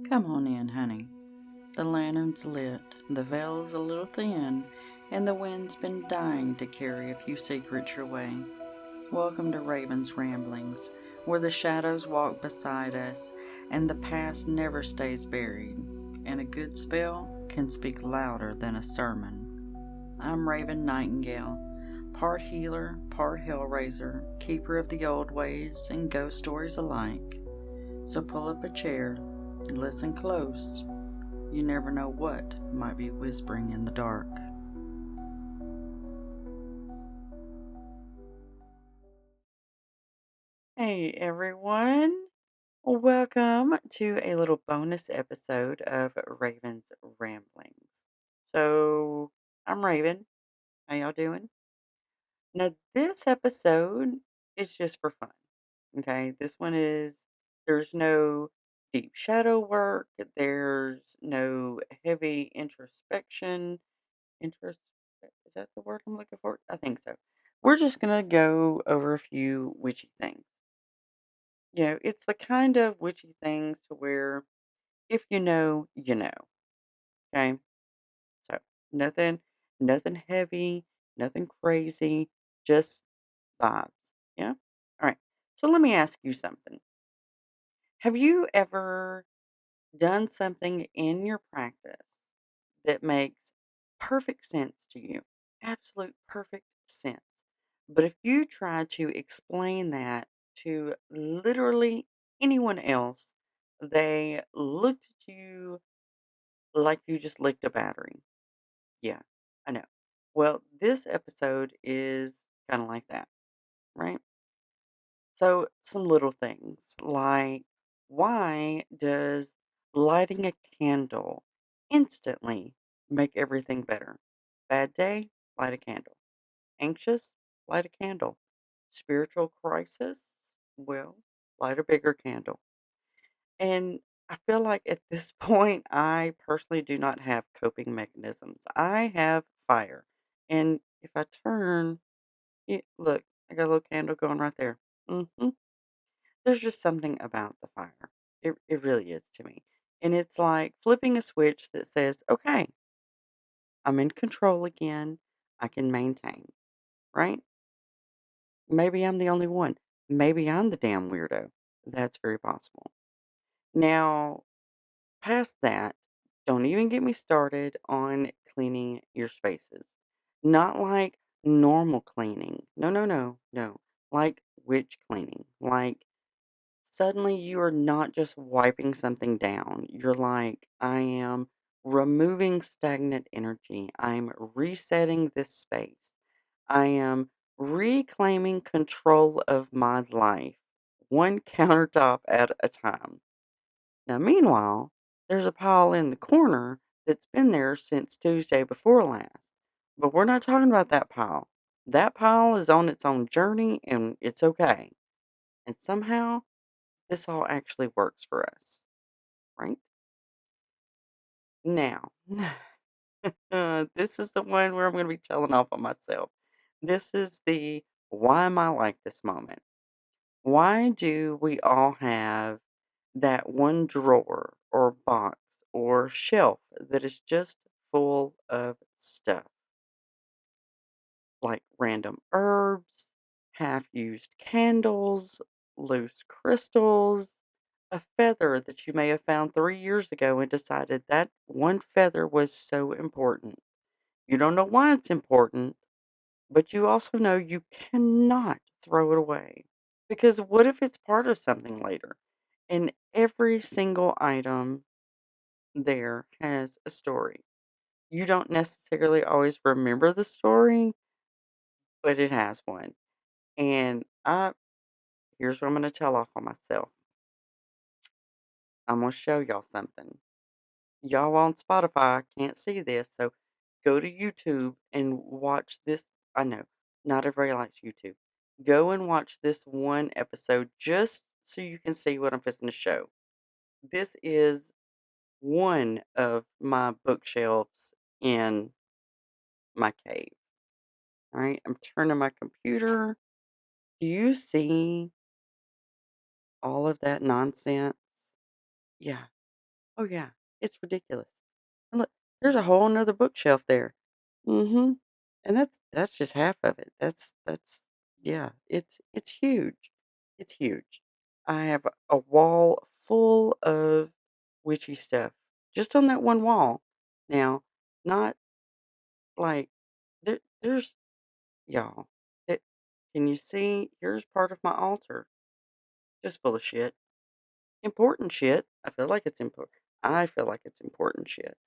Come on in, honey. The lantern's lit, the veil is a little thin, and the wind's been dying to carry a few secrets your way. Welcome to Raven's Ramblings, where the shadows walk beside us and the past never stays buried, and a good spell can speak louder than a sermon. I'm Raven Nightingale, part healer, part hellraiser, keeper of the old ways and ghost stories alike. So pull up a chair and listen close. You never know what might be whispering in the dark. Hey everyone, welcome to a little bonus episode of Raven's Ramblings. So, I'm Raven. How y'all doing? Now, this episode is just for fun. Okay, this one is, there's no deep shadow work, there's no heavy introspection. Interest, is that the word I'm looking for? I think so. We're just gonna go over a few witchy things. It's the kind of witchy things to where if you know, you know. Okay. So nothing, nothing heavy, nothing crazy, just vibes. Yeah. All right. So let me ask you something. Have you ever done something in your practice that makes perfect sense to you? Absolute perfect sense. But if you try to explain that to literally anyone else, they looked at you like you just licked a battery. Yeah, I know. Well, this episode is kind of like that, right? So, some little things like why does lighting a candle instantly make everything better? Bad day, light a candle. Anxious, light a candle. Spiritual crisis, well, light a bigger candle. And I feel like at this point, I personally do not have coping mechanisms. I have fire. And if I turn, look, I got a little candle going right there. There's just something about the fire. It really is to me. And it's like flipping a switch that says, okay, I'm in control again. I can maintain, right? Maybe I'm the only one. Maybe I'm the damn weirdo. That's very possible. Now, past that, don't even get me started on cleaning your spaces. Not like normal cleaning. No, no, no, no. Like witch cleaning. Like suddenly you are not just wiping something down. You're like, I am removing stagnant energy. I'm resetting this space. I am reclaiming control of my life, one countertop at a time. Now, meanwhile, there's a pile in the corner that's been there since Tuesday before last. But we're not talking about that pile. That pile is on its own journey and it's okay. And somehow this all actually works for us, right? Now, this is the one where I'm going to be telling off on myself. This is the why am I like this moment? Why do we all have that one drawer or box or shelf that is just full of stuff? Like random herbs, half used candles, loose crystals, a feather that you may have found 3 years ago and decided that one feather was so important. You don't know why it's important, but you also know you cannot throw it away. Because what if it's part of something later? And every single item there has a story. You don't necessarily always remember the story, but it has one. And here's what I'm going to tell off on myself. I'm going to show y'all something. Y'all on Spotify can't see this, so go to YouTube and watch this. I know, not everybody likes YouTube. Go and watch this one episode just so you can see what I'm fixing to show. This is one of my bookshelves in my cave. All right, I'm turning my computer. Do you see all of that nonsense? Yeah. Oh, yeah. It's ridiculous. And look, there's a whole 'nother bookshelf there. Mhm. And that's just half of it. That's yeah, it's huge. It's huge. I have a wall full of witchy stuff just on that one wall. Now, not like there's y'all. It, can you see? Here's part of my altar, just full of shit. Important shit. I feel like it's important. I feel like it's important shit.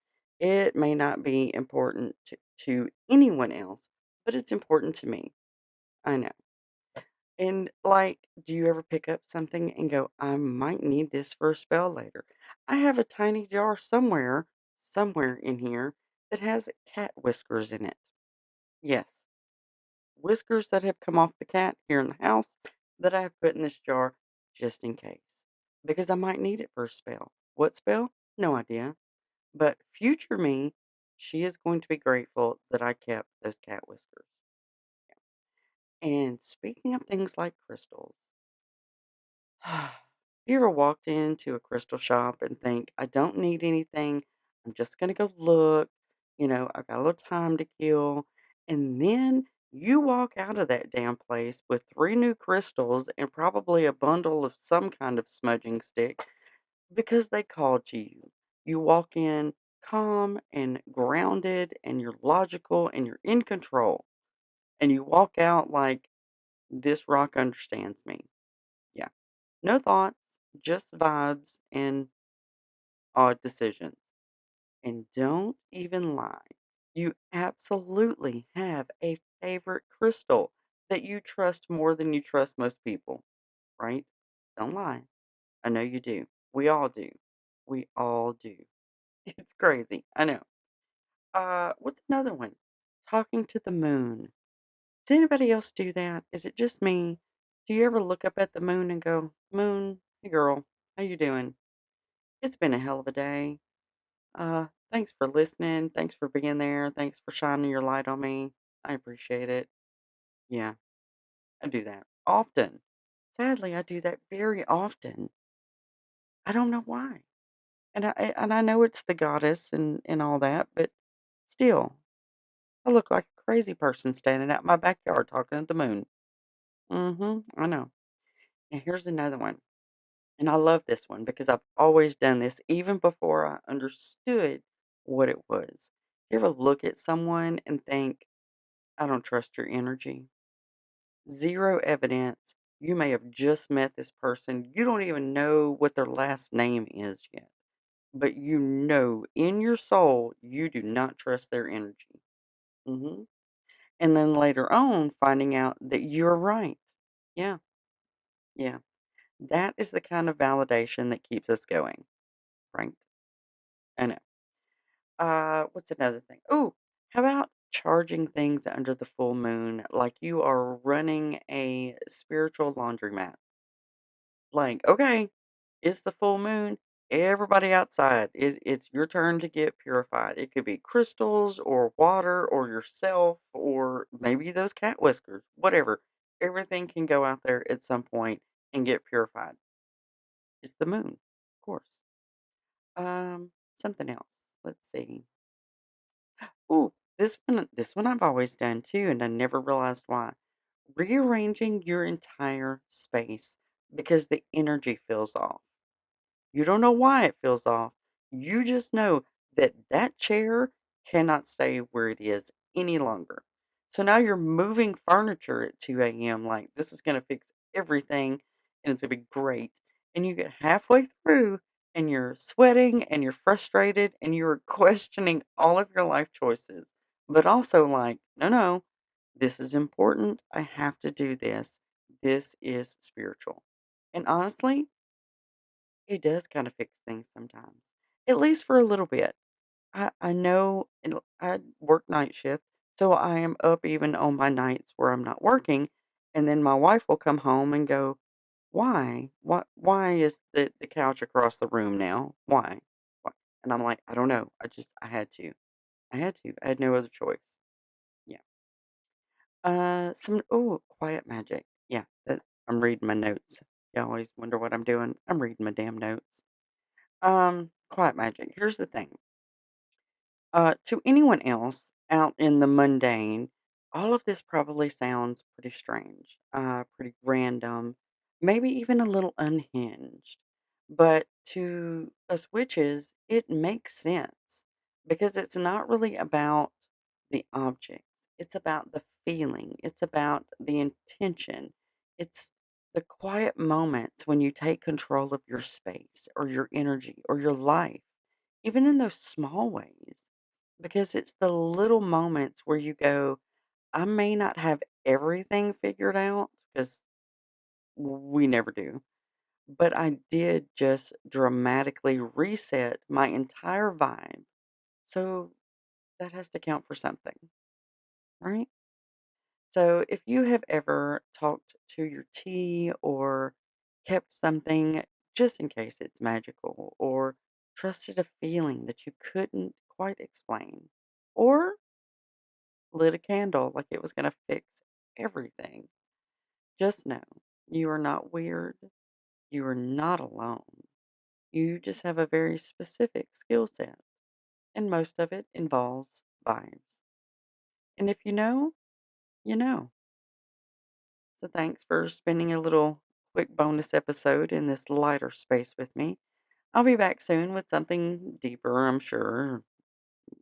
It may not be important to anyone else, but it's important to me. I know. And like, do you ever pick up something and go, I might need this for a spell later? I have a tiny jar somewhere in here that has cat whiskers in it. Yes, whiskers that have come off the cat here in the house that I have put in this jar just in case. Because I might need it for a spell. What spell? No idea. But future me, she is going to be grateful that I kept those cat whiskers. And speaking of things like crystals, you ever walked into a crystal shop and think, I don't need anything. I'm just going to go look. I've got a little time to kill. And then you walk out of that damn place with three new crystals and probably a bundle of some kind of smudging stick because they called to you. You walk in calm and grounded and you're logical and you're in control. And you walk out like this rock understands me. Yeah. No thoughts, just vibes and odd decisions. And don't even lie. You absolutely have a favorite crystal that you trust more than you trust most people, right? Don't lie. I know you do. We all do. We all do. It's crazy. I know. What's another one? Talking to the moon. Does anybody else do that? Is it just me? Do you ever look up at the moon and go, Moon, hey girl, how you doing? It's been a hell of a day. Thanks for listening. Thanks for being there. Thanks for shining your light on me. I appreciate it. Yeah, I do that often. Sadly, I do that very often. I don't know why. And I know it's the goddess and all that, but still, I look like a crazy person standing out in my backyard talking to the moon. I know. And here's another one. And I love this one because I've always done this even before I understood what it was. You ever look at someone and think, I don't trust your energy? Zero evidence. You may have just met this person. You don't even know what their last name is yet. But you know in your soul you do not trust their energy. hmm And then later on, finding out that you're right. Yeah, yeah. That is the kind of validation that keeps us going, right? I know. What's another thing? Oh, how about charging things under the full moon like you are running a spiritual laundromat? Like, okay, it's the full moon. Everybody outside, it's your turn to get purified. It could be crystals or water or yourself or maybe those cat whiskers, whatever. Everything can go out there at some point and get purified. It's the moon, of course. Something else. Let's see. Ooh, this one I've always done too, and I never realized why. Rearranging your entire space because the energy feels off. You don't know why it feels off. You just know that that chair cannot stay where it is any longer. So now you're moving furniture at 2 a.m. like this is going to fix everything and it's going to be great. And you get halfway through and you're sweating and you're frustrated and you're questioning all of your life choices. But also like, no, no, this is important. I have to do this. This is spiritual. And honestly, it does kinda fix things sometimes, at least for a little bit. I know I work night shift, so I am up even on my nights where I'm not working, and then my wife will come home and go, "Why? Why is the couch across the room now? Why? Why?" And I'm like, "I don't know. I had to. I had to. I had no other choice." Yeah. Quiet magic. Yeah, I'm reading my notes. You always wonder what I'm doing. I'm reading my damn notes. quiet magic. Here's the thing. To anyone else out in the mundane, all of this probably sounds pretty strange, pretty random, maybe even a little unhinged. But to us witches, it makes sense because it's not really about the objects, it's about the feeling, it's about the intention, it's the quiet moments when you take control of your space or your energy or your life, even in those small ways. Because it's the little moments where you go, I may not have everything figured out because we never do, but I did just dramatically reset my entire vibe. So that has to count for something, right? So if you have ever talked to your tea or kept something just in case it's magical or trusted a feeling that you couldn't quite explain, or lit a candle like it was gonna fix everything. Just know you are not weird. You are not alone. You just have a very specific skill set, and most of it involves vibes. And if you know, you know. So thanks for spending a little quick bonus episode in this lighter space with me. I'll be back soon with something deeper, I'm sure,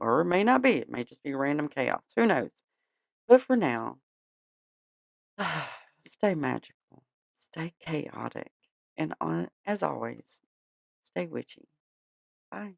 or it may not be. It may just be random chaos. Who knows? But for now, stay magical, stay chaotic, and as always, stay witchy. Bye.